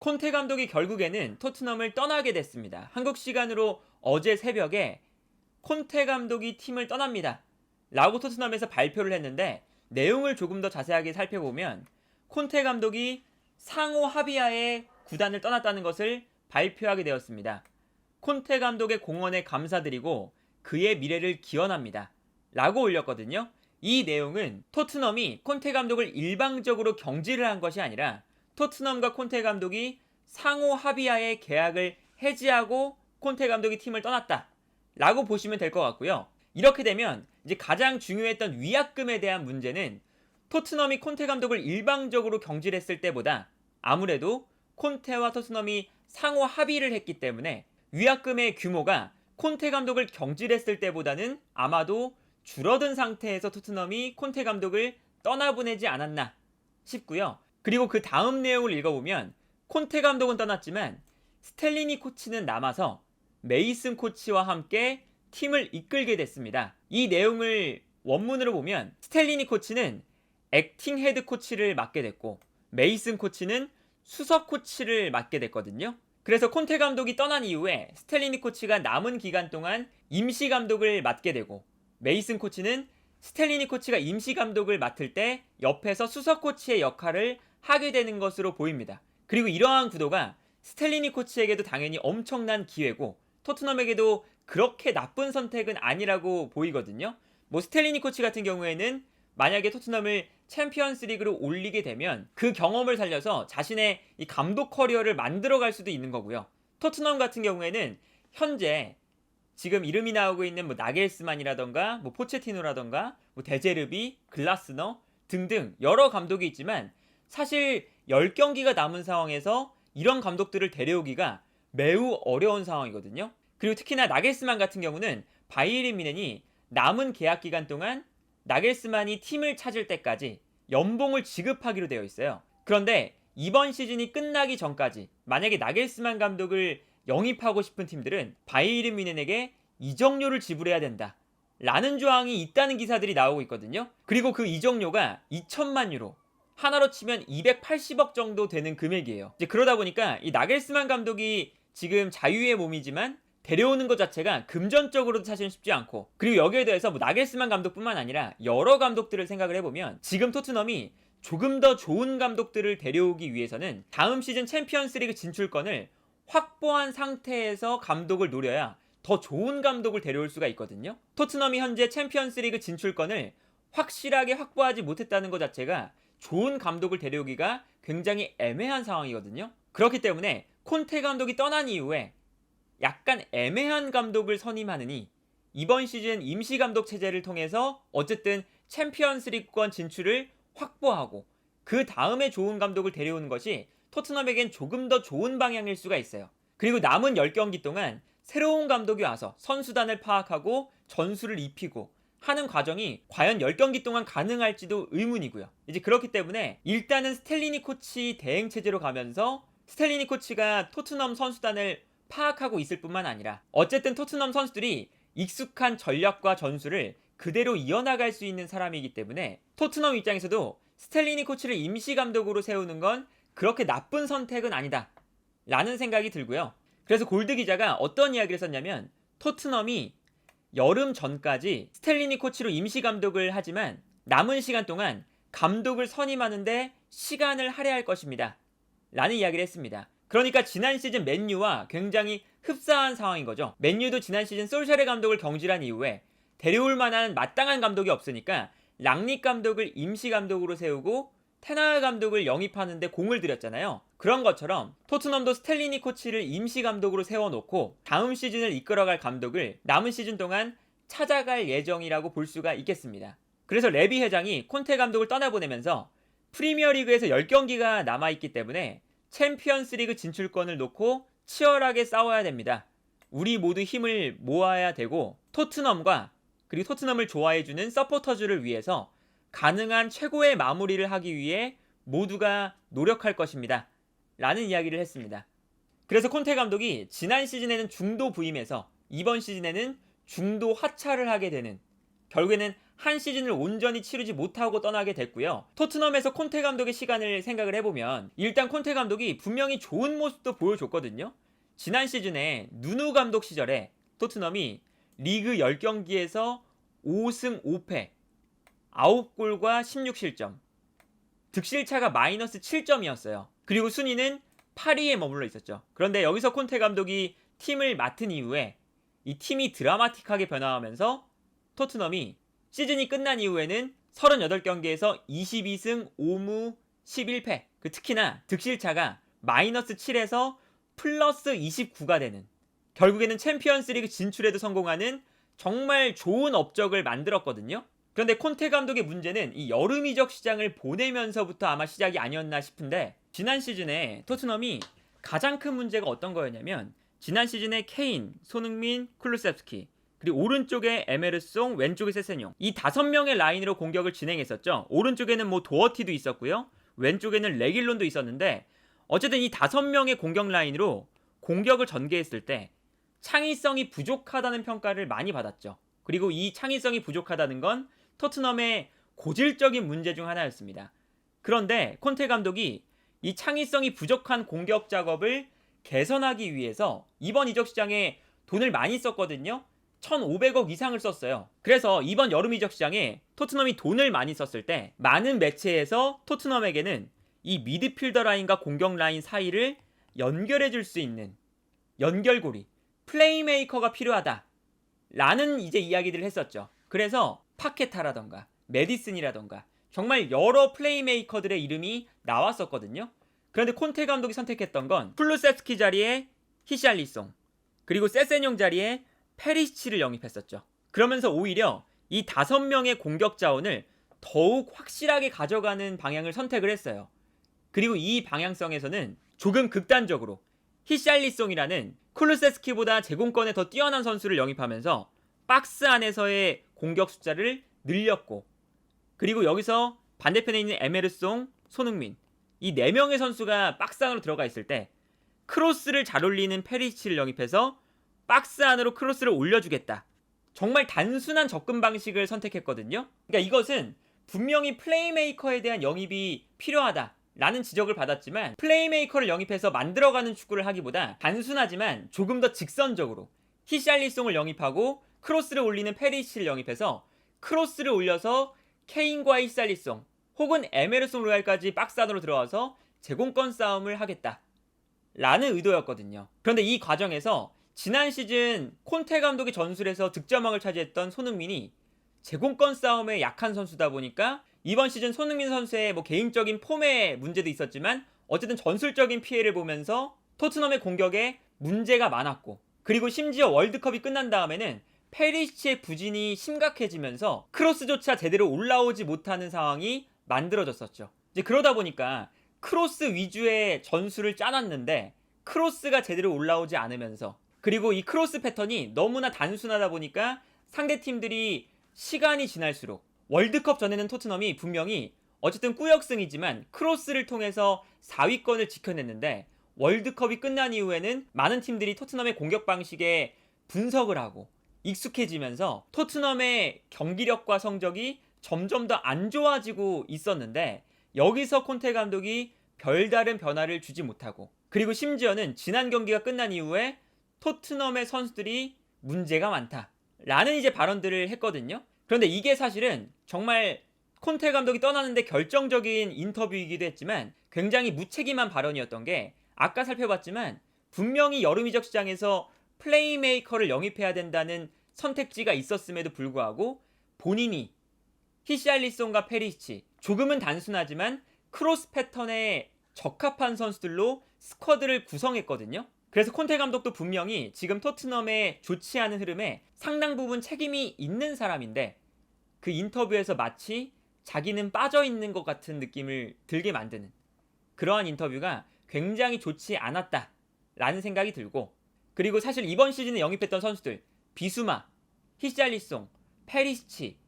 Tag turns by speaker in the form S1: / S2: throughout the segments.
S1: 콘테 감독이 결국에는 토트넘을 떠나게 됐습니다. 한국 시간으로 어제 새벽에 콘테 감독이 팀을 떠납니다. 라고 토트넘에서 발표를 했는데 내용을 조금 더 자세하게 살펴보면 콘테 감독이 상호 합의하에 구단을 떠났다는 것을 발표하게 되었습니다. 콘테 감독의 공헌에 감사드리고 그의 미래를 기원합니다. 라고 올렸거든요. 이 내용은 토트넘이 콘테 감독을 일방적으로 경질을 한 것이 아니라 토트넘과 콘테 감독이 상호 합의하에 계약을 해지하고 콘테 감독이 팀을 떠났다 라고 보시면 될 것 같고요. 이렇게 되면 이제 가장 중요했던 위약금에 대한 문제는 토트넘이 콘테 감독을 일방적으로 경질했을 때보다 아무래도 콘테와 토트넘이 상호 합의를 했기 때문에 위약금의 규모가 콘테 감독을 경질했을 때보다는 아마도 줄어든 상태에서 토트넘이 콘테 감독을 떠나보내지 않았나 싶고요. 그리고 그 다음 내용을 읽어보면 콘테 감독은 떠났지만 스텔리니 코치는 남아서 메이슨 코치와 함께 팀을 이끌게 됐습니다. 이 내용을 원문으로 보면 스텔리니 코치는 액팅 헤드 코치를 맡게 됐고 메이슨 코치는 수석 코치를 맡게 됐거든요. 그래서 콘테 감독이 떠난 이후에 스텔리니 코치가 남은 기간 동안 임시 감독을 맡게 되고 메이슨 코치는 스텔리니 코치가 임시 감독을 맡을 때 옆에서 수석 코치의 역할을 하게 되는 것으로 보입니다. 그리고 이러한 구도가 스텔리니 코치에게도 당연히 엄청난 기회고 토트넘에게도 그렇게 나쁜 선택은 아니라고 보이거든요. 스텔리니 코치 같은 경우에는 만약에 토트넘을 챔피언스 리그로 올리게 되면 그 경험을 살려서 자신의 이 감독 커리어를 만들어갈 수도 있는 거고요. 토트넘 같은 경우에는 현재 지금 이름이 나오고 있는 나겔스만이라던가 포체티노라던가 데제르비, 글라스너 등등 여러 감독이 있지만 사실 10경기가 남은 상황에서 이런 감독들을 데려오기가 매우 어려운 상황이거든요. 그리고 특히나 나겔스만 같은 경우는 바이에른 뮌헨이 남은 계약 기간 동안 나겔스만이 팀을 찾을 때까지 연봉을 지급하기로 되어 있어요. 그런데 이번 시즌이 끝나기 전까지 만약에 나겔스만 감독을 영입하고 싶은 팀들은 바이에른 뮌헨에게 이적료를 지불해야 된다 라는 조항이 있다는 기사들이 나오고 있거든요. 그리고 그 이적료가 2천만 유로, 하나로 치면 280억 정도 되는 금액이에요. 이제 그러다 보니까 이 나겔스만 감독이 지금 자유의 몸이지만 데려오는 것 자체가 금전적으로도 사실은 쉽지 않고, 그리고 여기에 대해서 나겔스만 감독뿐만 아니라 여러 감독들을 생각을 해보면 지금 토트넘이 조금 더 좋은 감독들을 데려오기 위해서는 다음 시즌 챔피언스리그 진출권을 확보한 상태에서 감독을 노려야 더 좋은 감독을 데려올 수가 있거든요. 토트넘이 현재 챔피언스리그 진출권을 확실하게 확보하지 못했다는 것 자체가 좋은 감독을 데려오기가 굉장히 애매한 상황이거든요. 그렇기 때문에 콘테 감독이 떠난 이후에 약간 애매한 감독을 선임하느니 이번 시즌 임시 감독 체제를 통해서 어쨌든 챔피언스리그권 진출을 확보하고 그 다음에 좋은 감독을 데려오는 것이 토트넘에겐 조금 더 좋은 방향일 수가 있어요. 그리고 남은 10경기 동안 새로운 감독이 와서 선수단을 파악하고 전술을 입히고 하는 과정이 과연 10경기 동안 가능할지도 의문이고요. 이제 그렇기 때문에 일단은 스텔리니 코치 대행 체제로 가면서 스텔리니 코치가 토트넘 선수단을 파악하고 있을 뿐만 아니라 어쨌든 토트넘 선수들이 익숙한 전략과 전술을 그대로 이어나갈 수 있는 사람이기 때문에 토트넘 입장에서도 스텔리니 코치를 임시 감독으로 세우는 건 그렇게 나쁜 선택은 아니다 라는 생각이 들고요. 그래서 골드 기자가 어떤 이야기를 썼냐면 토트넘이 여름 전까지 스텔리니 코치로 임시 감독을 하지만 남은 시간 동안 감독을 선임하는데 시간을 할애할 것입니다 라는 이야기를 했습니다. 그러니까 지난 시즌 맨유와 굉장히 흡사한 상황인 거죠. 맨유도 지난 시즌 솔샤르 감독을 경질한 이후에 데려올 만한 마땅한 감독이 없으니까 랑닉 감독을 임시 감독으로 세우고 테나흐 감독을 영입하는데 공을 들였잖아요. 그런 것처럼 토트넘도 스텔리니 코치를 임시 감독으로 세워놓고 다음 시즌을 이끌어갈 감독을 남은 시즌 동안 찾아갈 예정이라고 볼 수가 있겠습니다. 그래서 레비 회장이 콘테 감독을 떠나보내면서 프리미어리그에서 10경기가 남아있기 때문에 챔피언스리그 진출권을 놓고 치열하게 싸워야 됩니다. 우리 모두 힘을 모아야 되고 토트넘과 그리고 토트넘을 좋아해주는 서포터즈를 위해서 가능한 최고의 마무리를 하기 위해 모두가 노력할 것입니다 라는 이야기를 했습니다. 그래서 콘테 감독이 지난 시즌에는 중도 부임해서 이번 시즌에는 중도 하차를 하게 되는, 결국에는 한 시즌을 온전히 치르지 못하고 떠나게 됐고요. 토트넘에서 콘테 감독의 시간을 생각을 해보면 일단 콘테 감독이 분명히 좋은 모습도 보여줬거든요. 지난 시즌에 누누 감독 시절에 토트넘이 리그 10경기에서 5승 5패 9골과 16실점, 득실차가 마이너스 7점이었어요. 그리고 순위는 8위에 머물러 있었죠. 그런데 여기서 콘테 감독이 팀을 맡은 이후에 이 팀이 드라마틱하게 변화하면서 토트넘이 시즌이 끝난 이후에는 38경기에서 22승 5무 11패, 특히나 득실차가 마이너스 7에서 플러스 29가 되는, 결국에는 챔피언스리그 진출에도 성공하는 정말 좋은 업적을 만들었거든요. 그런데 콘테 감독의 문제는 이 여름 이적 시장을 보내면서부터 아마 시작이 아니었나 싶은데, 지난 시즌에 토트넘이 가장 큰 문제가 어떤 거였냐면 지난 시즌에 케인, 손흥민, 쿨루셉스키, 그리고 오른쪽에 에메르송, 왼쪽에 세세뇽, 이 5명의 라인으로 공격을 진행했었죠. 오른쪽에는 뭐 도어티도 있었고요, 왼쪽에는 레길론도 있었는데 어쨌든 이 5명의 공격 라인으로 공격을 전개했을 때 창의성이 부족하다는 평가를 많이 받았죠. 그리고 이 창의성이 부족하다는 건 토트넘의 고질적인 문제 중 하나였습니다. 그런데 콘테 감독이 이 창의성이 부족한 공격 작업을 개선하기 위해서 이번 이적 시장에 돈을 많이 썼거든요. 1,500억 이상을 썼어요. 그래서 이번 여름 이적 시장에 토트넘이 돈을 많이 썼을 때 많은 매체에서 토트넘에게는 이 미드필더 라인과 공격 라인 사이를 연결해 줄 수 있는 연결고리, 플레이메이커가 필요하다 라는 이제 이야기들을 했었죠. 그래서 파케타라던가 메디슨이라던가 정말 여러 플레이메이커들의 이름이 나왔었거든요. 그런데 콘테 감독이 선택했던 건 쿨루셉스키 자리에 히샬리송, 그리고 세세뇽 자리에 페리시치를 영입했었죠. 그러면서 오히려 이 5명의 공격 자원을 더욱 확실하게 가져가는 방향을 선택을 했어요. 그리고 이 방향성에서는 조금 극단적으로 히샬리송이라는 쿨루세스키보다 제공권에 더 뛰어난 선수를 영입하면서 박스 안에서의 공격 숫자를 늘렸고, 그리고 여기서 반대편에 있는 에메르송, 손흥민, 이 4명의 선수가 박스 안으로 들어가 있을 때 크로스를 잘 올리는 페리시치를 영입해서 박스 안으로 크로스를 올려주겠다. 정말 단순한 접근 방식을 선택했거든요. 그러니까 이것은 분명히 플레이메이커에 대한 영입이 필요하다 라는 지적을 받았지만, 플레이메이커를 영입해서 만들어가는 축구를 하기보다 단순하지만 조금 더 직선적으로 히샬리송을 영입하고 크로스를 올리는 페리시치를 영입해서 크로스를 올려서 케인과 히샬리송 혹은 에메르송 로얄까지 박스 안으로 들어와서 제공권 싸움을 하겠다 라는 의도였거든요. 그런데 이 과정에서 지난 시즌 콘테 감독이 전술에서 득점왕을 차지했던 손흥민이 제공권 싸움에 약한 선수다 보니까 이번 시즌 손흥민 선수의 뭐 개인적인 폼의 문제도 있었지만 어쨌든 전술적인 피해를 보면서 토트넘의 공격에 문제가 많았고, 그리고 심지어 월드컵이 끝난 다음에는 페리시치의 부진이 심각해지면서 크로스조차 제대로 올라오지 못하는 상황이 만들어졌었죠. 이제 그러다 보니까 크로스 위주의 전술을 짜놨는데 크로스가 제대로 올라오지 않으면서, 그리고 이 크로스 패턴이 너무나 단순하다 보니까 상대팀들이 시간이 지날수록, 월드컵 전에는 토트넘이 분명히 어쨌든 꾸역승이지만 크로스를 통해서 4위권을 지켜냈는데 월드컵이 끝난 이후에는 많은 팀들이 토트넘의 공격 방식에 분석을 하고 익숙해지면서 토트넘의 경기력과 성적이 점점 더 안 좋아지고 있었는데, 여기서 콘테 감독이 별다른 변화를 주지 못하고, 그리고 심지어는 지난 경기가 끝난 이후에 토트넘의 선수들이 문제가 많다 라는 이제 발언들을 했거든요. 그런데 이게 사실은 정말 콘테 감독이 떠나는데 결정적인 인터뷰이기도 했지만 굉장히 무책임한 발언이었던 게, 아까 살펴봤지만 분명히 여름 이적 시장에서 플레이메이커를 영입해야 된다는 선택지가 있었음에도 불구하고 본인이 히샬리송과 페리시치, 조금은 단순하지만 크로스 패턴에 적합한 선수들로 스쿼드를 구성했거든요. 그래서 콘테 감독도 분명히 지금 토트넘의 좋지 않은 흐름에 상당 부분 책임이 있는 사람인데, 그 인터뷰에서 마치 자기는 빠져있는 것 같은 느낌을 들게 만드는 그러한 인터뷰가 굉장히 좋지 않았다 라는 생각이 들고, 그리고 사실 이번 시즌에 영입했던 선수들 비수마, 히샬리송, 페리시치,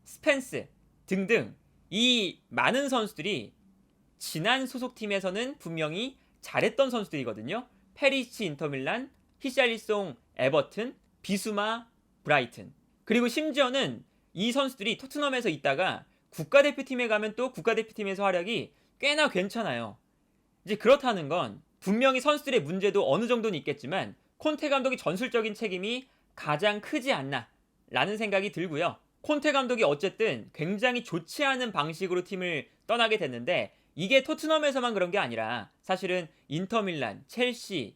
S1: 스펜스 등등 이 많은 선수들이 지난 소속팀에서는 분명히 잘했던 선수들이거든요. 페리시치 인터밀란, 히샬리송 에버튼, 비수마 브라이튼, 그리고 심지어는 이 선수들이 토트넘에서 있다가 국가대표팀에 가면 또 국가대표팀에서 활약이 꽤나 괜찮아요. 이제 그렇다는 건 분명히 선수들의 문제도 어느 정도는 있겠지만 콘테 감독의 전술적인 책임이 가장 크지 않나 라는 생각이 들고요. 콘테 감독이 어쨌든 굉장히 좋지 않은 방식으로 팀을 떠나게 됐는데 이게 토트넘에서만 그런 게 아니라 사실은 인터밀란, 첼시,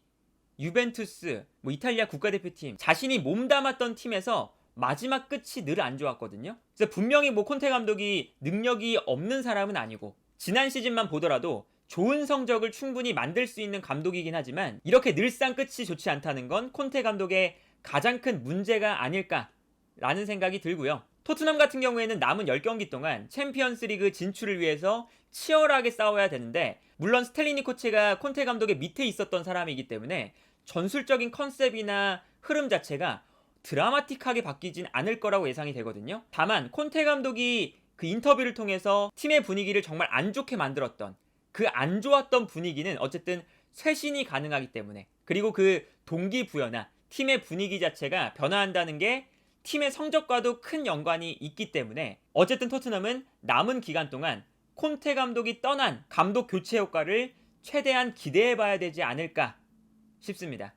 S1: 유벤투스, 이탈리아 국가대표팀 자신이 몸담았던 팀에서 마지막 끝이 늘 안 좋았거든요. 그래서 분명히 콘테 감독이 능력이 없는 사람은 아니고 지난 시즌만 보더라도 좋은 성적을 충분히 만들 수 있는 감독이긴 하지만 이렇게 늘상 끝이 좋지 않다는 건 콘테 감독의 가장 큰 문제가 아닐까라는 생각이 들고요. 토트넘 같은 경우에는 남은 10경기 동안 챔피언스 리그 진출을 위해서 치열하게 싸워야 되는데 물론 스텔리니 코치가 콘테 감독의 밑에 있었던 사람이기 때문에 전술적인 컨셉이나 흐름 자체가 드라마틱하게 바뀌진 않을 거라고 예상이 되거든요. 다만 콘테 감독이 그 인터뷰를 통해서 팀의 분위기를 정말 안 좋게 만들었던 그 안 좋았던 분위기는 어쨌든 쇄신이 가능하기 때문에 그리고 그 동기부여나 팀의 분위기 자체가 변화한다는 게 팀의 성적과도 큰 연관이 있기 때문에 어쨌든 토트넘은 남은 기간 동안 콘테 감독이 떠난 감독 교체 효과를 최대한 기대해봐야 되지 않을까 싶습니다.